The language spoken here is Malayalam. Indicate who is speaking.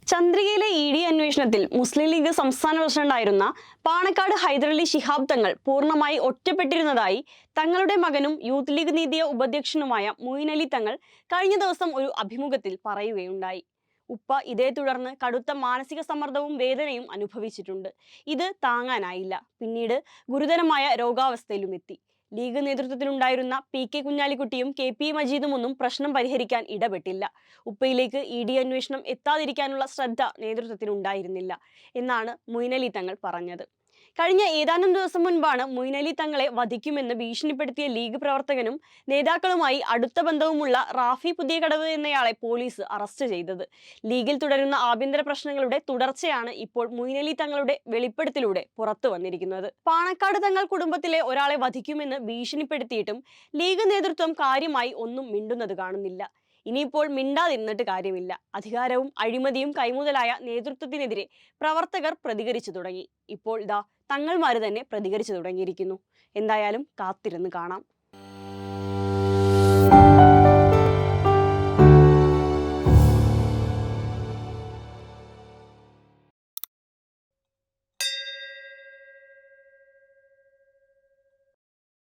Speaker 1: ചന്ദ്രികയിലെ ഇ ഡി അന്വേഷണത്തിൽ മുസ്ലിം ലീഗ് സംസ്ഥാന പ്രസിഡന്റായിരുന്ന പാണക്കാട് ഹൈദരലി ശിഹാബ് തങ്ങൾ പൂർണ്ണമായി ഒറ്റപ്പെട്ടിരുന്നതായി തങ്ങളുടെ മകനും യൂത്ത് ലീഗ് നീതിയ ഉപാധ്യക്ഷനുമായ മൊയ്ൻ അലി തങ്ങൾ കഴിഞ്ഞ ദിവസം ഒരു അഭിമുഖത്തിൽ പറയുകയുണ്ടായി. ഉപ്പ ഇതേ തുടർന്ന് കടുത്ത മാനസിക സമ്മർദ്ദവും വേദനയും അനുഭവിച്ചിട്ടുണ്ട്. ഇത് താങ്ങാനായില്ല. പിന്നീട് ഗുരുതരമായ രോഗാവസ്ഥയിലുമെത്തി. ലീഗ് നേതൃത്വത്തിലുണ്ടായിരുന്ന പി.കെ. കുഞ്ഞാലിക്കുട്ടിയും കെ.പി. മജീദുമൊന്നും പ്രശ്നം പരിഹരിക്കാൻ ഇടപെട്ടില്ല. ഉപ്പയിലേക്ക് ഇ.ഡി. അന്വേഷണം എത്താതിരിക്കാനുള്ള ശ്രദ്ധ നേതൃത്വത്തിനുണ്ടായിരുന്നില്ല എന്നാണ് മൊയ്ൻ അലി തങ്ങൾ പറഞ്ഞത്. കഴിഞ്ഞ ഏതാനും ദിവസം മുൻപാണ് മൊയ്ൻ അലി തങ്ങളെ വധിക്കുമെന്ന് ഭീഷണിപ്പെടുത്തിയ ലീഗ് പ്രവർത്തകനും നേതാക്കളുമായി അടുത്ത ബന്ധവുമുള്ള റാഫി പുതിയകടവ് എന്നയാളെ പോലീസ് അറസ്റ്റ് ചെയ്തത്. ലീഗിൽ തുടരുന്ന ആഭ്യന്തര പ്രശ്നങ്ങളുടെ തുടർച്ചയാണ് ഇപ്പോൾ മൊയ്ൻ അലി തങ്ങളുടെ വെളിപ്പെടുത്തലിലൂടെ പുറത്തു വന്നിരിക്കുന്നത്. പാണക്കാട് തങ്ങൾ കുടുംബത്തിലെ ഒരാളെ വധിക്കുമെന്ന് ഭീഷണിപ്പെടുത്തിയിട്ടും ലീഗ് നേതൃത്വം കാര്യമായി ഒന്നും മിണ്ടുന്നത് കാണുന്നില്ല. ഇനിയിപ്പോൾ മിണ്ടാതിരുന്നിട്ട് കാര്യമില്ല. അധികാരവും അഴിമതിയും കൈമുതലായ നേതൃത്വത്തിനെതിരെ പ്രവർത്തകർ പ്രതികരിച്ചു തുടങ്ങി. ഇപ്പോൾ തങ്ങൾമാര് തന്നെ പ്രതികരിച്ചു തുടങ്ങിയിരിക്കുന്നു. എന്തായാലും കാത്തിരുന്ന് കാണാം.